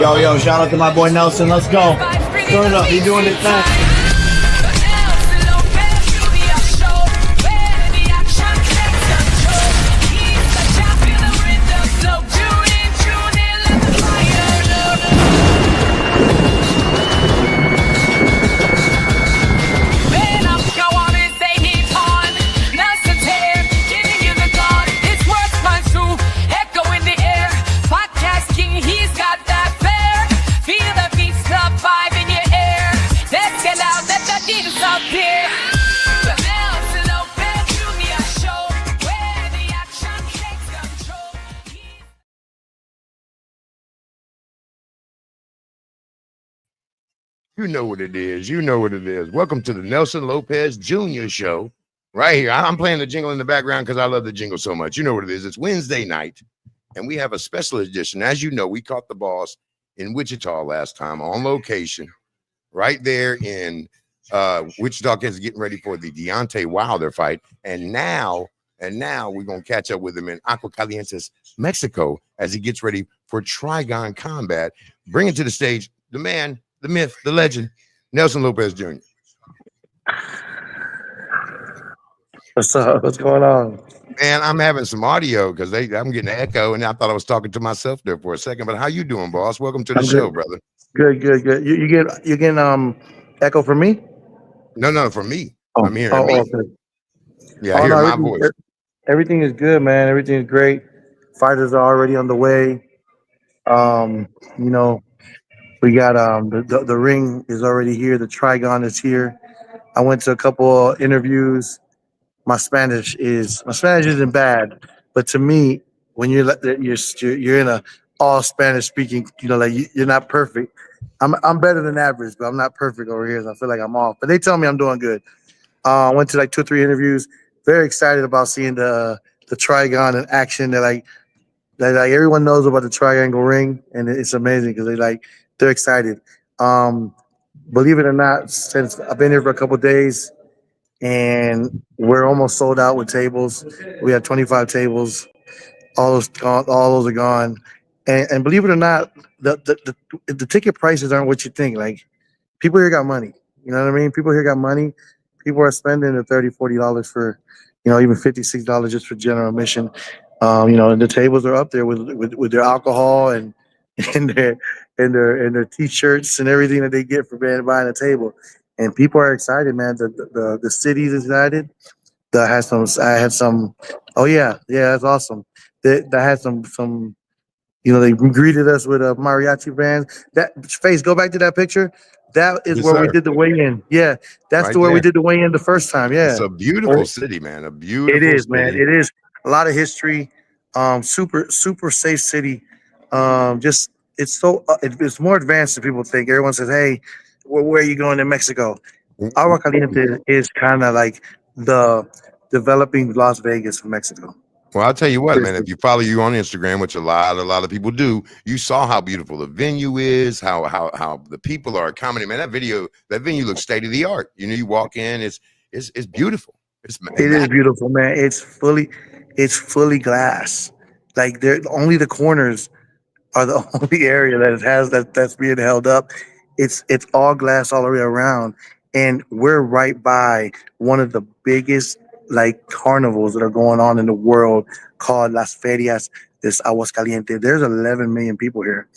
Yo, shout out to my boy Nelson. Let's go. Turn it up. He doing it now. You know what it is. You know what it is. Welcome to the Nelson Lopez Jr. Show right here. I'm playing the jingle in the background because I love the jingle so much. You know what it is. It's Wednesday night, and we have a special edition. As you know, we caught the boss in Wichita last time on location, right there in Wichita, Kansas, getting ready for the Deontay Wilder fight. And now we're going to catch up with him in Aquascalientes, Mexico, as he gets ready for Trigon combat. Bring it to the stage, the man, the myth, the legend, Nelson Lopez Jr. What's up? What's going on? Man, I'm having some audio because I'm getting an echo, and I thought I was talking to myself there for a second. But how you doing, boss? Welcome to the show, brother. Good. You getting echo from me? No, from me. I'm hearing me. Okay. Yeah, I hear my voice. Everything is good, man. Everything is great. Fighters are already on the way. We got the ring is already here. The Trigon is here. I went to a couple of interviews. My Spanish isn't bad, but to me, when you're in a all Spanish speaking, you're not perfect. I'm better than average, but I'm not perfect over here. So I feel like I'm off. But they tell me I'm doing good. I went to like 2 or 3 interviews. Very excited about seeing the Trigon in action. They're everyone knows about the triangle ring, and it's amazing because they're excited. Believe it or not, since I've been here for a couple of days, and we're almost sold out with tables. We have 25 tables. All those are gone. And believe it or not, the ticket prices aren't what you think. Like, people here got money. You know what I mean? People here got money. People are spending the $30, $40 for, even $56 just for general admission. And the tables are up there with their alcohol and their T-shirts and everything that they get for buying a table. And people are excited, man. The city's excited. I had some. Oh yeah, that's awesome. I had some. They greeted us with a mariachi band. That face, go back to that picture. That is where we did the weigh-in. Yeah, that's where we did the weigh-in the first time. Yeah, it's a beautiful city, man. A beautiful. It is, city. Man. It is a lot of history. Super safe city. It's more advanced than people think. Everyone says, "Hey, where are you going in Mexico?" Aguascalientes is kind of like the developing Las Vegas of Mexico. Well, I'll tell you what, man, if you follow you on Instagram, which a lot of people do, you saw how beautiful the venue is, how the people are accommodating. Man, that venue looks state of the art. You walk in, it's beautiful. It is beautiful, man. It's fully glass. Like, only the corners are the only area that's being held up. It's all glass all the way around, and we're right by one of the biggest carnivals that are going on in the world, called Las Ferias de Aguascalientes. There's 11 million people here.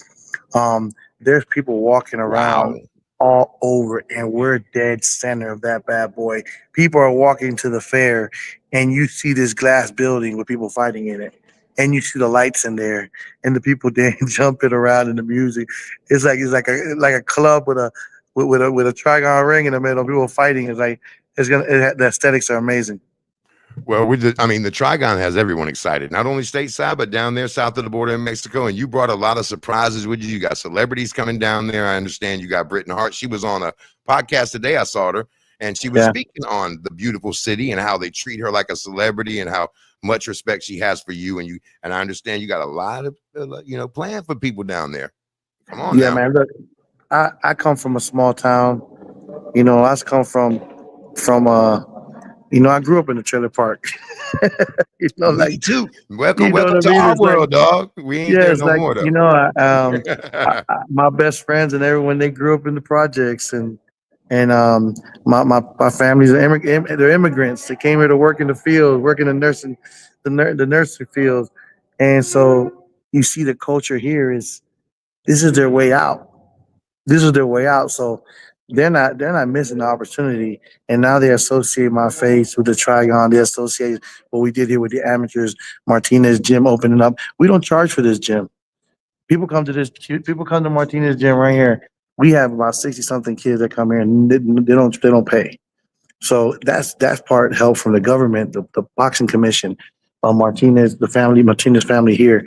There's people walking around all over, and we're dead center of that bad boy. People are walking to the fair, and you see this glass building with people fighting in it. And you see the lights in there, and the people jumping around in the music. It's like a club with a trigon ring in the middle. People fighting. The aesthetics are amazing. Well, the Trigon has everyone excited, not only stateside, but down there south of the border in Mexico. And you brought a lot of surprises with you. You got celebrities coming down there. I understand you got Britton Hart. She was on a podcast today. I saw her, and she was speaking on the beautiful city and how they treat her like a celebrity and how much respect she has for you. And I understand you got a lot of, planned for people down there. Come on. Yeah, man. Look, I come from a small town. I come from I grew up in a trailer park. Me Like too. Welcome, you know what welcome I to mean? our It's like world, dog. We ain't yeah, there it's no like more though. my best friends and everyone they grew up in the projects and my family's they're immigrants. They came here to work in the field, work in the nursing the nursing fields, and so you see the culture here is this is their way out. This is their way out. So they're not missing the opportunity. And now they associate my face with the Trigon. They associate what we did here with the amateurs Martinez gym opening up. We don't charge for this gym. People come to Martinez gym right here. We have about 60 something kids that come here and they don't pay. So that's part help from the government, the boxing commission, Martinez family here,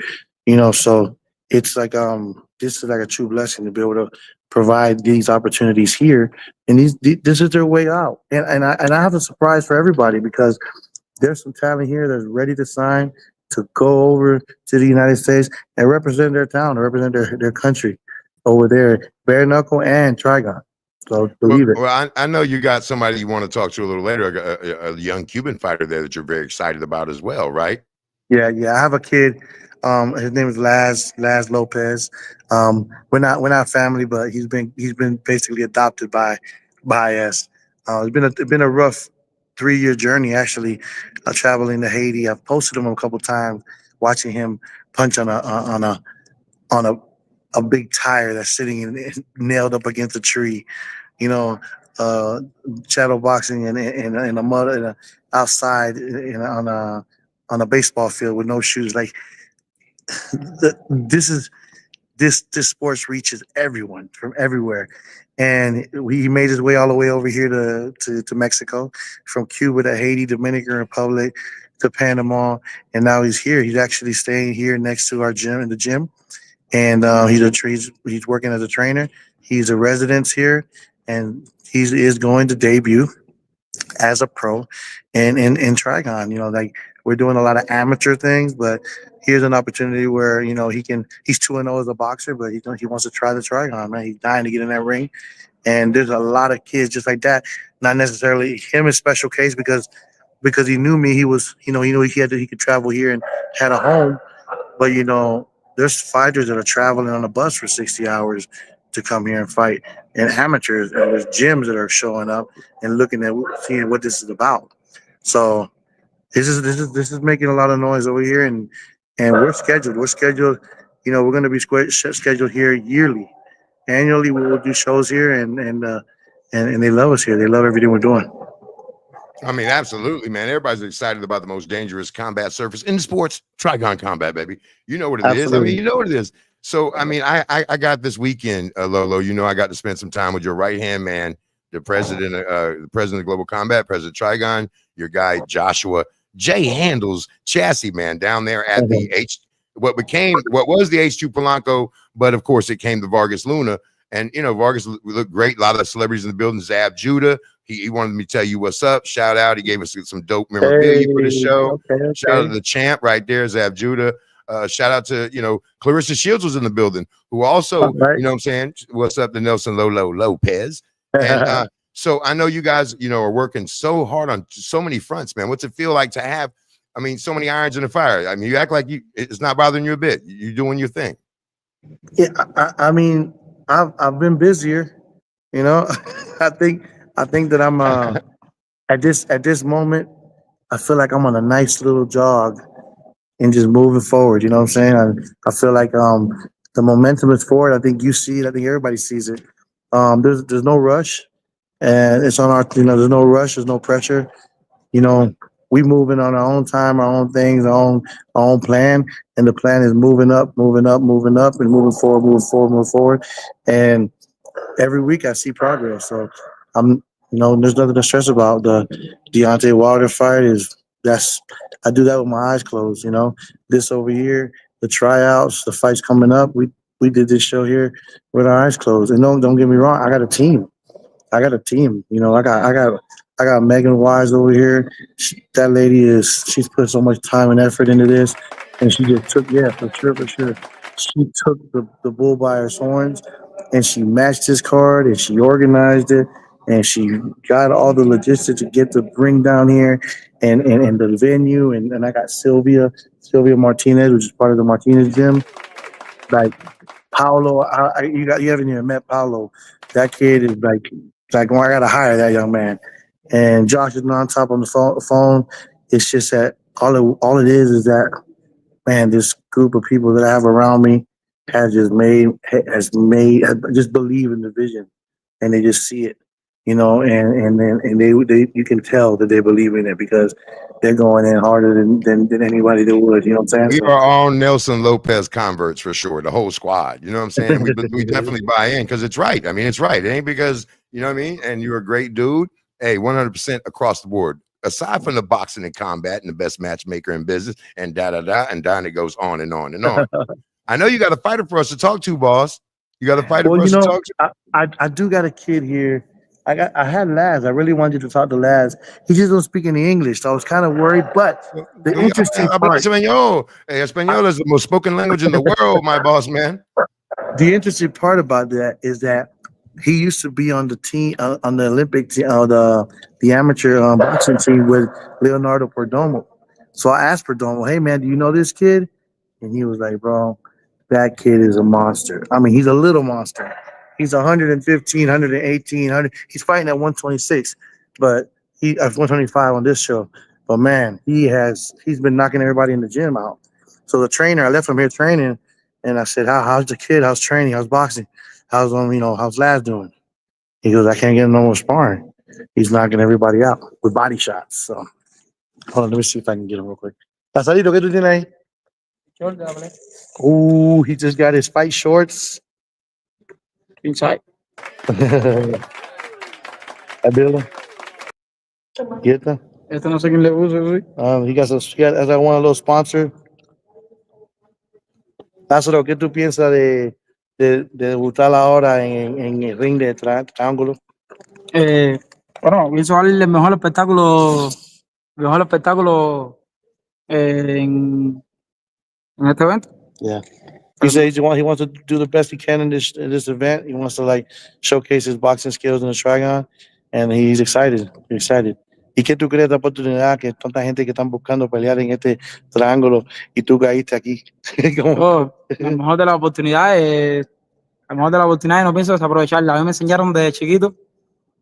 so it's like this is like a true blessing to be able to provide these opportunities here, and this is their way out. And I have a surprise for everybody because there's some talent here that's ready to sign to go over to the United States and represent their town, or represent their country over there, bare knuckle and trigon. So Well, believe it. well, I know you got somebody you want to talk to a little later, a young Cuban fighter there that you're very excited about as well, right? Yeah. I have a kid. His name is Laz Lopez. We're not family, but he's been basically adopted by us. It's been a rough 3 year journey actually, traveling to Haiti. I've posted him a couple times, watching him punch on a big tire that's sitting nailed up against a tree. You know, uh, shadow boxing in a mud outside on a baseball field with no shoes. Like this is this sports reaches everyone from everywhere, and he made his way all the way over here to Mexico, from Cuba to Haiti, Dominican Republic to Panama, and now he's here. He's actually staying here next to our gym in the gym, and he's working as a trainer. He's a resident here, and he is going to debut as a pro in Trigon. Like we're doing a lot of amateur things, but here's an opportunity where he's 2-0 as a boxer, but he wants to try the Trigon, man. He's dying to get in that ring, and there's a lot of kids just like that. Not necessarily him is special case because he knew me. He was he knew he could travel here and had a home, but there's fighters that are traveling on a bus for 60 hours to come here and fight, and amateurs, and there's gyms that are showing up and looking at seeing what this is about. So this is making a lot of noise over here, and we're scheduled. We're scheduled. We're going to be scheduled here yearly, annually. We will do shows here, and they love us here. They love everything we're doing. I mean, absolutely, man. Everybody's excited about the most dangerous combat surface in sports, Trigon Combat, baby. You know what it is. I mean, Absolutely. you know what it is. So, I mean, I got this weekend, Lolo. I got to spend some time with your right hand man, the president of Global Combat, President Trigon, your guy Joshua J. Handles Chassis, man, down there at the what was the H2 Polanco, but of course it came to Vargas Luna. And Vargas looked great. A lot of celebrities in the building. Zab Judah. He wanted me to tell you what's up. Shout out. He gave us some dope memorabilia for the show. Okay. Shout out to the champ right there, Zab Judah. Shout out to, Clarissa Shields was in the building, who also, All right. what I'm saying? What's up to Nelson Lopez? And so I know you guys, are working so hard on so many fronts, man. What's it feel like to have, so many irons in the fire? I mean, you act like it's not bothering you a bit. You're doing your thing. Yeah, I mean, I've been busier. I think that I'm at this moment. I feel like I'm on a nice little jog and just moving forward. You know what I'm saying? I feel like the momentum is forward. I think you see it. I think everybody sees it. There's no rush, and it's on our. There's no rush. There's no pressure. You know, we moving on our own time, our own things, our own plan, and the plan is moving up, moving up, moving up, and moving forward, moving forward, moving forward. And every week I see progress. So there's nothing to stress about. The Deontay Wilder fight is that's I do that with my eyes closed. This over here, the tryouts, the fights coming up. We did this show here with our eyes closed. And don't get me wrong, I got a team. I got Megan Wise over here. That lady she's put so much time and effort into this, and she just took for sure, for sure. She took the bull by his horns, and she matched his card, and she organized it, and she got all the logistics to get the ring down here and the venue. And I got Sylvia Martinez, which is part of the Martinez gym. Like Paolo, you haven't even met Paolo. That kid is like well, I gotta hire that young man. And Josh is nonstop on the phone. It's just that all it is that, man, this group of people that I have around me has just believe in the vision, and they just see it, and they you can tell that they believe in it because they're going in harder than anybody that would. You know what I'm saying? We So, are all Nelson Lopez converts for sure. The whole squad. You know what I'm saying? We definitely buy in because it's right. I mean, it's right. It ain't because you know what I mean. And you're a great dude. Hey, 100% across the board. Aside from the boxing and combat and the best matchmaker in business, and and it goes on and on and on. I know you got a fighter for us to talk to, boss. You got a fighter for us to talk to. I do got a kid here. I had Laz. I really wanted you to talk to Laz. He just don't speak any English, so I was kind of worried. But the interesting part, Espanol is the most spoken language in the world, my boss man. The interesting part about that is that he used to be on the team, on the Olympic team, the amateur boxing team with Leonardo Perdomo. So I asked Perdomo, "Hey man, do you know this kid?" And he was like, "Bro, that kid is a monster. I mean, he's a little monster. He's 115, 118, 100. He's fighting at 126, but he at 125 on this show. But man, he's been knocking everybody in the gym out. So the trainer, I left him here training, and I said, how's the kid? How's training? How's boxing? How's Laz doing?" He goes, "I can't get him no more sparring. He's knocking everybody out with body shots." So hold on, let me see if I can get him real quick. Pasadito, ¿qué tú tienes ahí? Oh, he just got his fight shorts. Inside. Abilo. Get them. Este no sé quién le usa, sí. He got one of those sponsored. Lázaro, ¿qué tú piensas de debutar ahora en el ring de triángulo? Bueno, hizo el mejor espectáculo en este evento. Yeah. He says he wants to do the best he can in this event. He wants to showcase his boxing skills in the trigon, and he's excited. ¿Y qué tú crees de la oportunidad que tanta gente que están buscando pelear en este triángulo y tú caíste aquí? La mejor de las oportunidades, no pienso desaprovecharla. A mí me enseñaron desde chiquito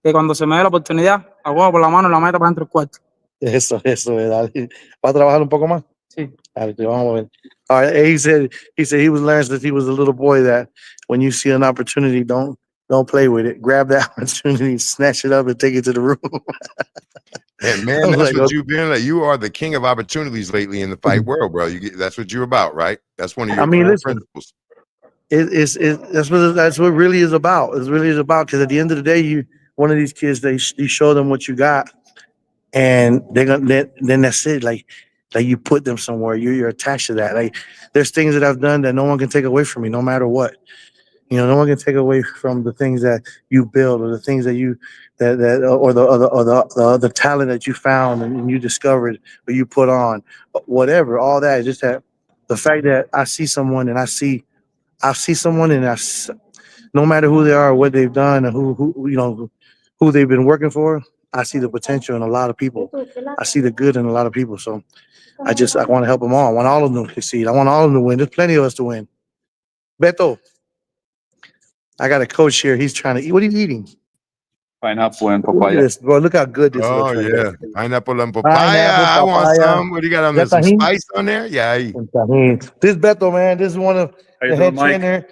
que cuando se me dé la oportunidad, la cojo por la mano y la meto para dentro del cuarto. Eso, ¿verdad? ¿Vas a trabajar un poco más? Sí. Vamos a ver. All right, he said he was learning since he was a little boy that when you see an opportunity, don't play with it. Grab that opportunity, snatch it up, and take it to the room. And man, that's what you've been like. You are the king of opportunities lately in the fight world, bro. That's what you're about, right? That's one of your principles. That's what it really is about. It really is about because at the end of the day, one of these kids, you show them what you got, and then that's it. Like you put them somewhere. You're attached to that. Like there's things that I've done that no one can take away from me, no matter what. No one can take away from the things that you build or the things that or the talent that you found and you discovered or you put on, whatever. All that is just that the fact that I see someone and I see someone and no matter who they are or what they've done or who they've been working for, I see the potential in a lot of people. I see the good in a lot of people. So I want to help them all. I want all of them to succeed. I want all of them to win. There's plenty of us to win. Beto, I got a coach here. He's trying to eat. What are you eating? Pineapple and Look at papaya. this, bro. Look how good this Oh, looks. yeah. Pineapple and papaya. I want some. What do you got on there? Some spice on there? Yeah. This Beto, man, this is one of the head trainer.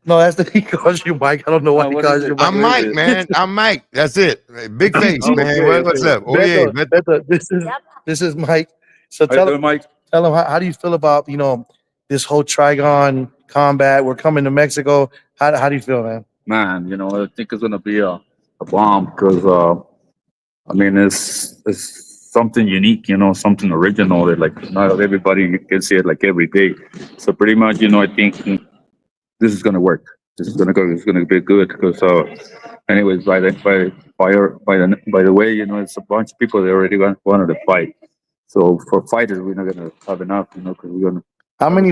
No, he calls you Mike. I don't know why he calls you Mike. I'm Mike, man. I'm Mike. That's it. Big face, man. What's up? Oh, yeah. Beto, this is Mike. So tell him, Mike. Tell him how do you feel about this whole trigon combat? We're coming to Mexico. How do you feel, man? Man, I think it's gonna be a bomb because I mean it's something unique, something original that not everybody can see it every day. So pretty much, I think this is gonna work. This is gonna go. It's gonna be good because anyways, by the way, it's a bunch of people that already wanted to fight. So for fighters, we're not gonna have enough, because we're gonna. How many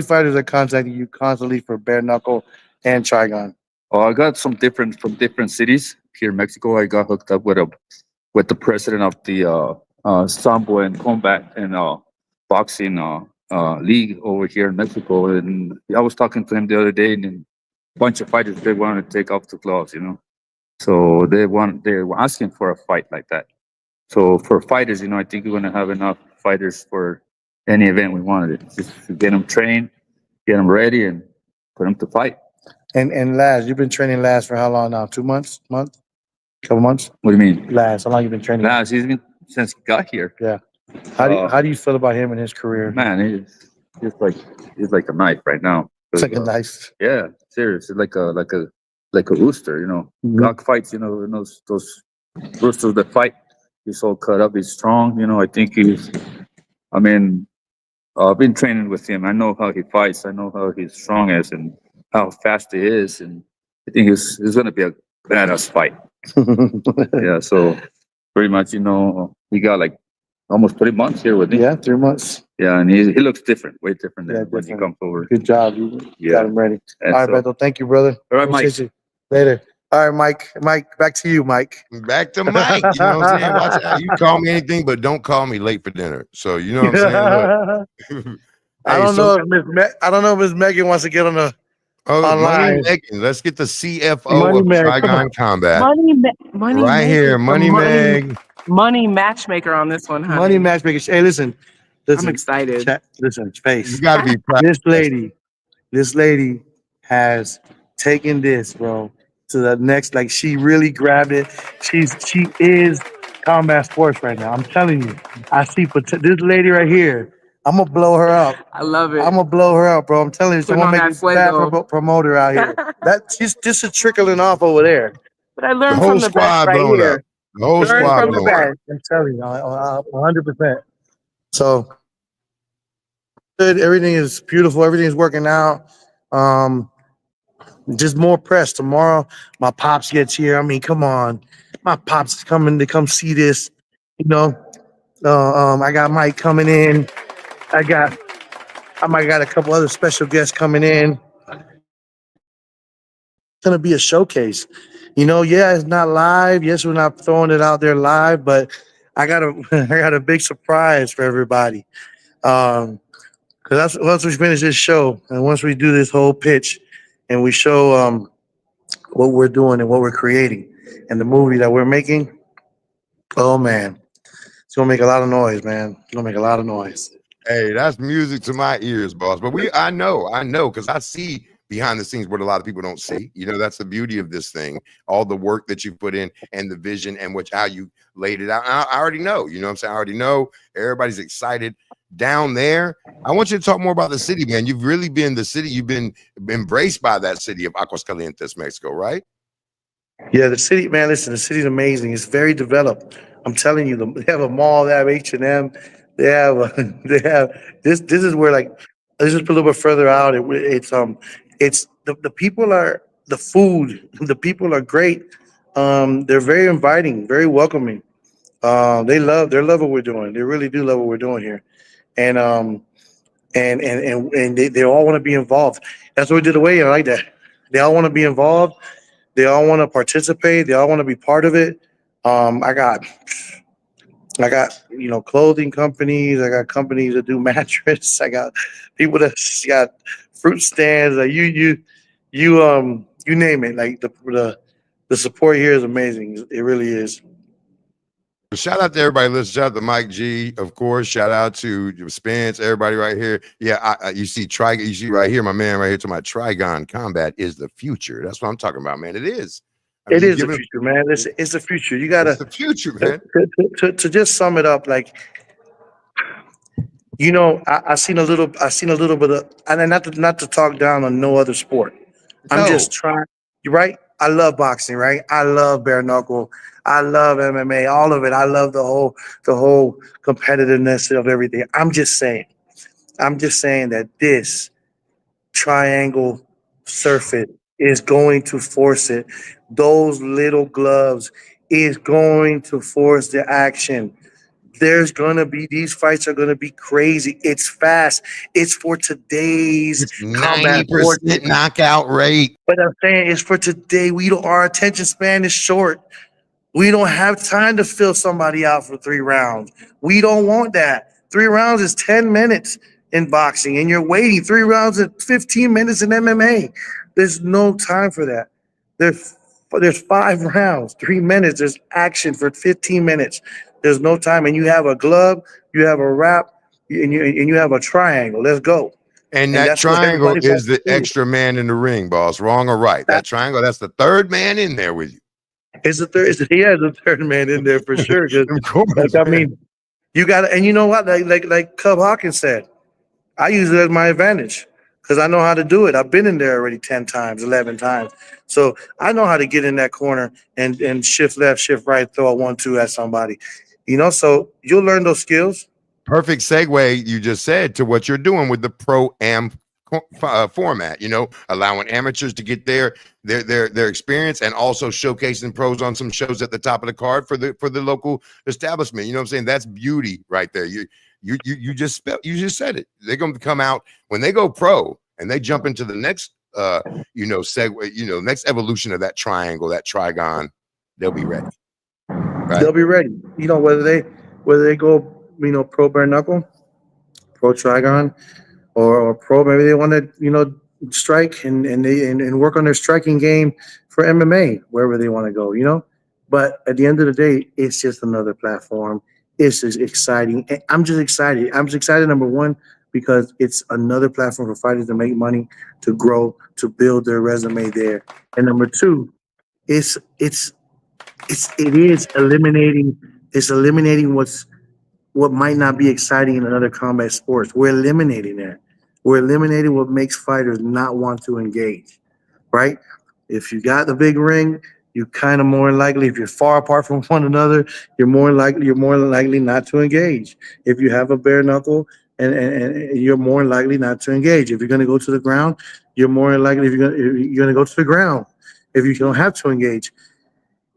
fighters are contacting you constantly for bare knuckle and trigon? Oh, I got some from different cities here in Mexico. I got hooked up with the president of the Sambo and combat and boxing league over here in Mexico, and I was talking to him the other day, and a bunch of fighters they wanted to take off the gloves, so they were asking for a fight like that. So for fighters, I think we're gonna have enough fighters for any event we wanted. It just to get them trained, get them ready, and put them to fight. And Laz, you've been training Laz for how long now? 2 months? Month? Couple months? What do you mean? Laz, how long you been training? Laz, he's been since he got here. Yeah. How do you feel about him and his career? Man, he's like a knife right now. It's like a knife. Yeah, serious. It's like a rooster, Mhm. Glock fights, those roosters that fight. He's all cut up. He's strong. I think I've been training with him. I know how he fights. I know how he's strong as and how fast he is. And I think it's going to be a badass fight. Yeah. So pretty much, he got like almost 3 months here with me. Yeah, 3 months. Yeah. And he looks different, way different than when he different. comes over. Good job. You got him ready. And All right, so- Beto. Thank you, brother. All right, Mike. Appreciate you. Later. All right, Mike. Mike, back to you, Mike. Back to Mike. You know what I'm saying? Watch out. You call me anything, but don't call me late for dinner. So you know what I'm saying? Look. I don't know if Miss Megan wants to get on the Money online. Megan. Let's get the CFO Money of Meg, come Trigon on. Combat. Money Right Meg here, is the Money Meg. money matchmaker on this one, honey. Money matchmaker. Hey, listen. I'm excited. Listen, Space. You got to be proud. This lady has taken this, bro, to the next. Like she really grabbed it. She is combat sports right now. I'm telling you. I see this lady right here. I'm gonna blow her up. I love it. I'm gonna blow her up, bro. I'm telling you, Putting someone on make that this bad fuego. promoter out here. That's just a trickling off over there. But I The learned whole from the best squad right blowing here. up. The whole Learn squad from the blowing up. best. I'm telling you, 100%. So good. Everything is beautiful. Everything is working out. Just more press tomorrow. My pops gets here. I mean, come on, my pops is coming to come see this. I got Mike coming in. I might got a couple other special guests coming in. It's gonna be a showcase. Yeah, it's not live. Yes, we're not throwing it out there live, but I got a big surprise for everybody. Because once we finish this show and once we do this whole pitch and we show what we're doing and what we're creating and the movie that we're making, oh man, it's gonna make a lot of noise, man. It's gonna make a lot of noise. Hey, that's music to my ears, boss. But I know, because I see behind the scenes what a lot of people don't see. That's the beauty of this thing, all the work that you put in and the vision and how you laid it out. I already know, you know what I'm saying? I already know everybody's excited down there. I want you to talk more about the city, man. You've really been the city. You've been embraced by that city of Aquascalientes, Mexico, right? Yeah, the city, man. Listen, the city's amazing. It's very developed. I'm telling you, they have a mall. They have H&M. They have this. This is where this is a little bit further out. It's the people are the food. The people are great. They're very inviting, very welcoming. They love what we're doing. They really do love what we're doing here, and they all want to be involved. That's what we did away. I like that. They all want to be involved. They all want to participate. They all want to be part of it. I got clothing companies. I got companies that do mattress. I got people that got fruit stands. Like you name it. Like the support here is amazing. It really is. Shout out to everybody. Listen, shout out to Mike G, of course. Shout out to Spence, everybody right here. Yeah, you see right here, my man right here to my Trigon Combat is the future. That's what I'm talking about, man. It is. It is the future, man. It's the future. You gotta. It's the future, man. To just sum it up, I seen a little bit of, and not to talk down on no other sport. I'm just trying. You're right. I love boxing, right? I love bare knuckle. I love MMA, all of it. I love the whole competitiveness of everything. I'm just saying that this triangle surface is going to force it. Those little gloves is going to force the action. These fights are gonna be crazy. It's fast. It's for today's It's combat sports. 90% knockout rate. But I'm saying it's for today. Our attention span is short. We don't have time to fill somebody out for 3 rounds. We don't want that. 3 rounds is 10 minutes in boxing, and you're waiting. 3 rounds is 15 minutes in MMA. There's no time for that. There's 5 rounds, 3 minutes. There's action for 15 minutes. There's no time, and you have a glove, you have a wrap, and you have a triangle. Let's go. And that that's what triangle everybody is wants the to do. extra man in the ring, boss. Wrong or right? That triangle, that's the third man in there with you. It's the third. The third man in there for sure. Of course, Like, I mean, you got to, and you know what? Like Cub Hawkins said, I use it as my advantage because I know how to do it. I've been in there already 10 times, 11 times, so I know how to get in that corner and shift left, shift right, throw a 1-2 at somebody. So you'll learn those skills. Perfect segue you just said to what you're doing with the pro-am format, allowing amateurs to get their experience and also showcasing pros on some shows at the top of the card for the local establishment. You know what I'm saying? That's beauty right there. You just said it. They're going to come out when they go pro and they jump into the next segue, next evolution of that triangle, that trigon. They'll be ready. Right? They'll be ready. Whether they go pro bare knuckle, pro trigon, or pro, maybe they want to strike and work on their striking game for MMA, wherever they want to go. But at the end of the day, it's just another platform. It's just exciting. And I'm just excited. Number one, because it's another platform for fighters to make money, to grow, to build their resume there. And number two, it is eliminating what might not be exciting in other combat sports. We're eliminating that. We're eliminating what makes fighters not want to engage, right? If you got the big ring, you kind of more likely, if you're far apart from one another, you're more likely not to engage. If you have a bare knuckle, and you're more likely not to engage. If you're going to go to the ground, you're more likely you're going to go to the ground. If you don't have to engage,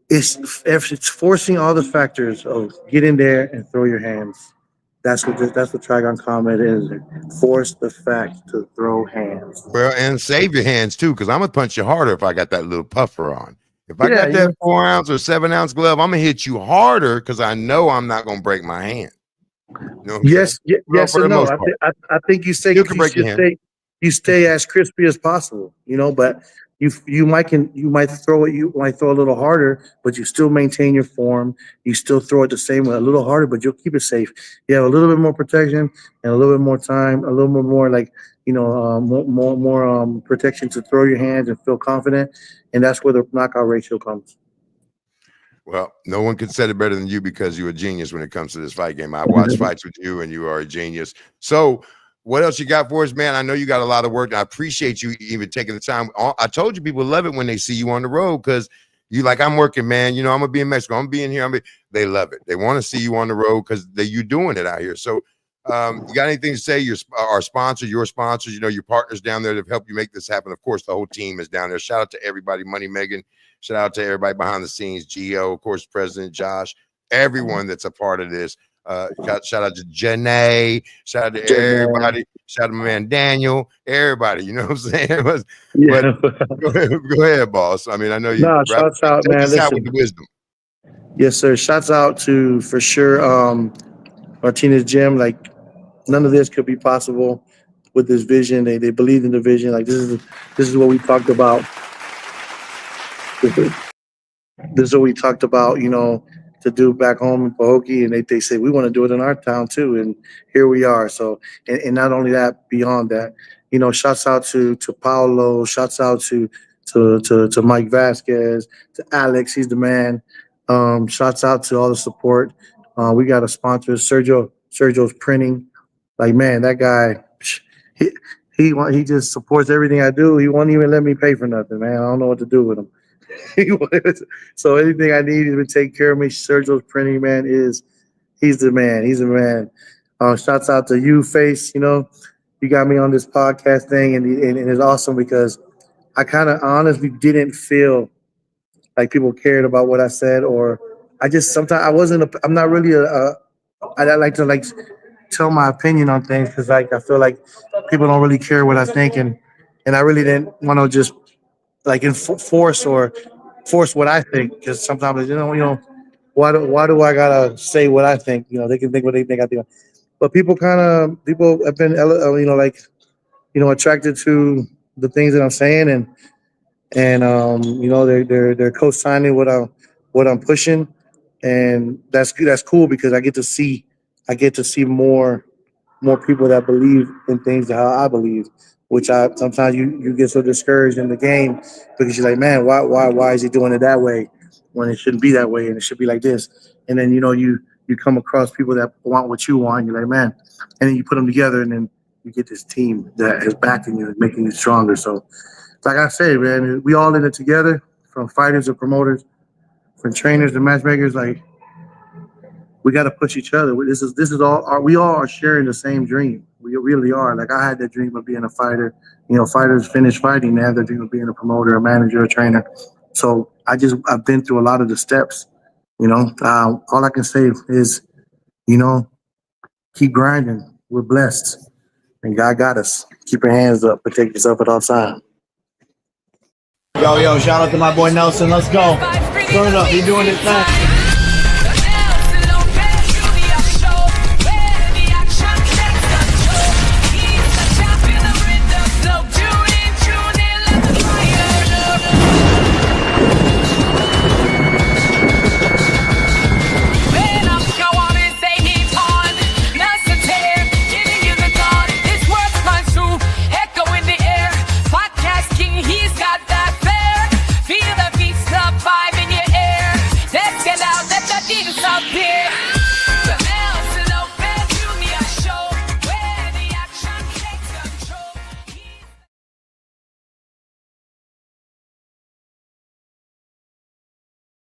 it's forcing all the factors of get in there and throw your hands. That's what Trigon Combat is. Force the fact to throw hands. Well, and save your hands too, because I'm gonna punch you harder if I got that little puffer on. If I got that 4 ounce or 7 ounce glove, I'm gonna hit you harder because I know I'm not gonna break my hand. Yes and no. I think you stay as crispy as possible, but you might throw a little harder, but you still maintain your form. You still throw it the same way, a little harder, but you'll keep it safe. You have a little bit more protection and a little bit more time, a little bit more more protection to throw your hands and feel confident, and that's where the knockout ratio comes. Well, no one could say it better than you because you're a genius when it comes to this fight game. I've watched fights with you, and you are a genius. So what else you got for us, man? I know you got a lot of work. I appreciate you even taking the time. I told you people love it when they see you on the road because you like, I'm working, man. I'm going to be in Mexico. I'm being here. They love it. They want to see you on the road because you're doing it out here. So you got anything to say? Our sponsor, your sponsors, your partners down there that have helped you make this happen. Of course, the whole team is down there. Shout out to everybody. Money Megan. Shout out to everybody behind the scenes. Gio, of course, President Josh, everyone that's a part of this. Shout out to Janae. Shout out to everybody. Shout out to my man Daniel. Everybody, you know what I'm saying? But go ahead, boss. I mean, I know you. No, shouts out, man. Listen, with the wisdom. Yes, sir. Shouts out to for sure. Martinez Gym. Like none of this could be possible with this vision. They believe in the vision. Like this is what we talked about. This is what we talked about. To do back home in Pahokee, and they say we want to do it in our town too, and here we are. So, and not only that, beyond that, shouts out to Paolo, shouts out to Mike Vasquez, to Alex, he's the man. Shouts out to all the support. We got a sponsor, Sergio's Printing. Like, man, that guy, he just supports everything I do. He won't even let me pay for nothing, man. I don't know what to do with him. So anything I need to take care of me, Sergio's Printing, man, he's the man. He's the man. Shouts out to you, Face. You got me on this podcast thing, and it's awesome because I kind of honestly didn't feel like people cared about what I said, or I just sometimes I'm not really I like to tell my opinion on things because like I feel like people don't really care what I think, and I really didn't want to just like force what I think because sometimes why do I gotta say what I think? They can think what they think I think. But people have been attracted to the things that I'm saying and they're co-signing what I'm pushing, and that's cool because I get to see more people that believe in things how I believe, which I sometimes you get so discouraged in the game because you're like, man, why is he doing it that way when it shouldn't be that way and it should be like this, and then you come across people that want what you want, and you're like, man, and then you put them together and then you get this team that is backing you and making you stronger. So like I say, man, we all in it together, from fighters to promoters, from trainers to matchmakers. Like we got to push each other. This is all. We all are sharing the same dream. We really are. Like I had that dream of being a fighter. Fighters finish fighting. They have the dream of being a promoter, a manager, a trainer. So I've been through a lot of the steps. All I can say is, keep grinding. We're blessed, and God got us. Keep your hands up. Protect yourself at all times. Yo, shout out to my boy Nelson. Let's go. Turn it up. He doing his thing. Up here.